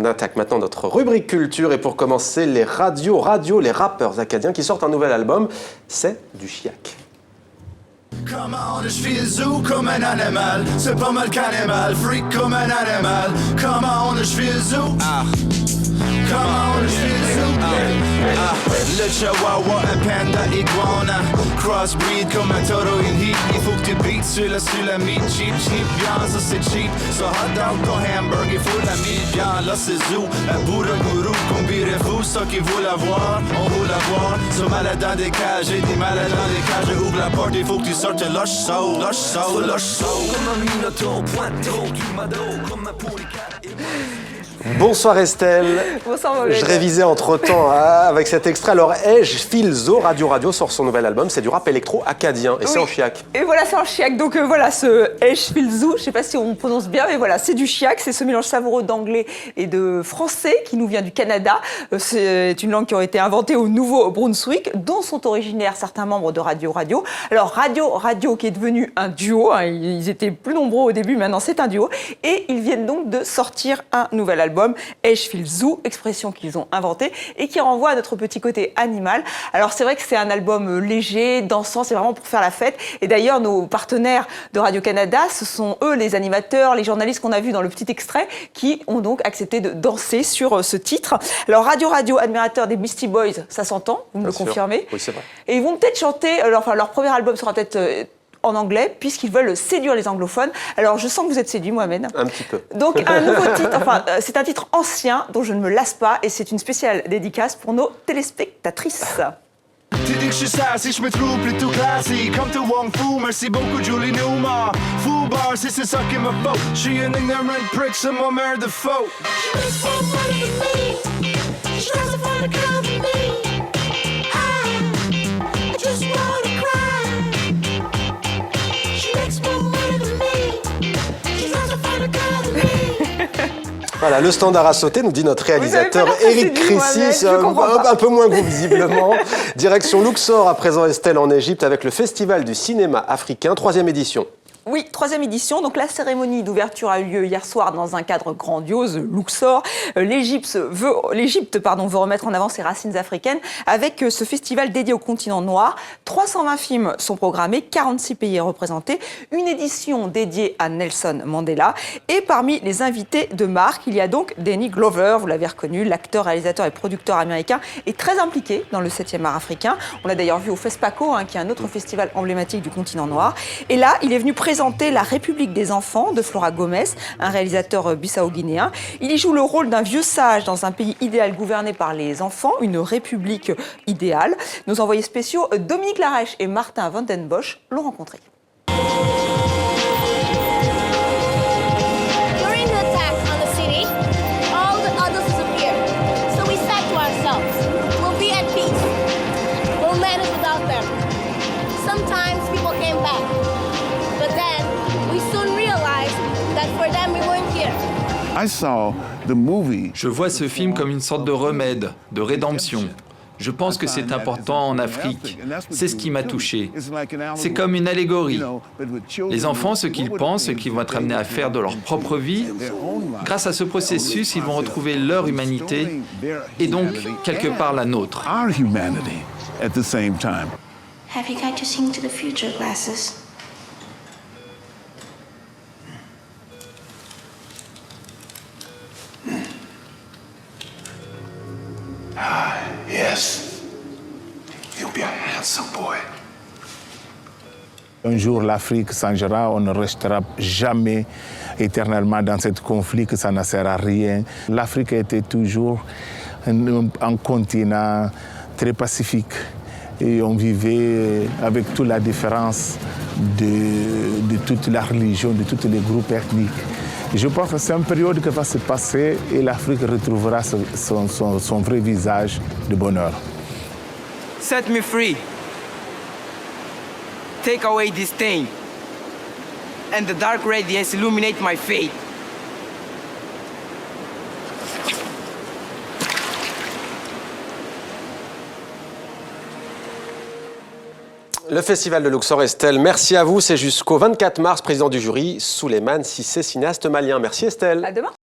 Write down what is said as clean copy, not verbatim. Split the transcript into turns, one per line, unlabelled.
On attaque maintenant notre rubrique culture et pour commencer, les les rappeurs acadiens qui sortent un nouvel album, c'est du chiac.
Comment je suis zoo comme un animal, c'est pas mal qu'animal, freak comme un animal. Comment je suis zoo, comment je suis zoo, le chihuahua, un panda iguana, crossbreed comme un taureau in heat. Il faut que tu beats sur la meat, cheap, bien ça c'est cheap. So hot dog ton hamburger, il faut la meat, bien là c'est zoo. Un bourre gourou, combirez vous, ça qui veut la voir, on veut la voir. So malade dans des cages, et des malades dans des cages, ouvre la porte, il faut que tu sortes lush soul, lush soul, lush soul. Comme un minotaure, pointeau, du mado, comme un polycat.
Bonsoir Estelle.
Bonsoir Mohamed.
Je révisais entre-temps avec cet extrait. Alors, Filzo, Radio sort son nouvel album, c'est du rap électro acadien et c'est en chiac.
Et voilà, c'est en chiac. Donc voilà, ce Filzo, je ne sais pas si on prononce bien, mais voilà, c'est du chiac. C'est ce mélange savoureux d'anglais et de français qui nous vient du Canada. C'est une langue qui a été inventée au Nouveau-Brunswick, dont sont originaires certains membres de Radio. Alors Radio qui est devenu un duo. Hein, ils étaient plus nombreux au début, maintenant c'est un duo. Et ils viennent donc de sortir un nouvel album. Filzo, expression qu'ils ont inventée et qui renvoie à notre petit côté animal. Alors c'est vrai que c'est un album léger, dansant, c'est vraiment pour faire la fête. Et d'ailleurs, nos partenaires de Radio-Canada, ce sont eux les animateurs, les journalistes qu'on a vus dans le petit extrait, qui ont donc accepté de danser sur ce titre. Alors Radio, admirateur des Beastie Boys, ça s'entend, vous me le confirmez?
Oui, c'est vrai.
Et ils vont peut-être chanter, leur premier album sera peut-être en anglais, puisqu'ils veulent séduire les anglophones. Alors, je sens que vous êtes séduit, Mohamed.
Un petit peu.
Donc, un nouveau titre, c'est un titre ancien dont je ne me lasse pas, et c'est une spéciale dédicace pour nos téléspectatrices.
Tu dis que je suis sassy, je me trouve plutôt classy. Comme tout Wong Fu, merci beaucoup Julie Newmar. Fou bar, si c'est ça qui me faut. Je suis un ignorant prick, c'est ma mère de faux.
Voilà, le standard a sauté, nous dit notre réalisateur Eric Chrissy, un peu moins gros visiblement. Direction Luxor, à présent Estelle en Égypte, avec le Festival du cinéma africain, 3e édition.
Oui, 3e édition. Donc la cérémonie d'ouverture a eu lieu hier soir dans un cadre grandiose, Luxor. L'Égypte veut remettre en avant ses racines africaines avec ce festival dédié au continent noir. 320 films sont programmés, 46 pays représentés, une édition dédiée à Nelson Mandela. Et parmi les invités de marque, il y a donc Danny Glover, vous l'avez reconnu, l'acteur, réalisateur et producteur américain, est très impliqué dans le 7e art africain. On l'a d'ailleurs vu au FESPACO, qui est un autre festival emblématique du continent noir. Et là, il est venu présenter La République des enfants de Flora Gomez, un réalisateur bissau-guinéen. Il y joue le rôle d'un vieux sage dans un pays idéal gouverné par les enfants, une république idéale. Nos envoyés spéciaux Dominique Larèche et Martin Vandenbosch l'ont rencontré.
During the attack on the city, all the others disappeared. So we said to ourselves, we'll be at peace. We'll manage without them. Sometimes people came back. But then, we soon realized that for them we weren't here.
Je vois ce film comme une sorte de remède, de rédemption. Je pense que c'est important en Afrique. C'est ce qui m'a touché. C'est comme une allégorie. Les enfants, ce qu'ils pensent, ce qu'ils vont être amenés à faire de leur propre vie, grâce à ce processus, ils vont retrouver leur humanité et donc, quelque part, la nôtre.
Have you got your Seeing to the Future glasses?
Yes. You'll be a handsome boy.
Un jour, l'Afrique changera, on ne restera jamais éternellement dans ce conflit, que ça ne sert à rien. L'Afrique était toujours un continent très pacifique et on vivait avec toute la différence de toute la religion, de tous les groupes ethniques. Je pense que c'est une période qui va se passer et l'Afrique retrouvera son vrai visage de bonheur.
Set me free. Take away this stain. And the dark radiance illuminate my fate.
Le Festival de Luxor, Estelle, merci à vous. C'est jusqu'au 24 mars, président du jury, Souleymane Cissé, cinéaste malien. Merci Estelle.
À demain.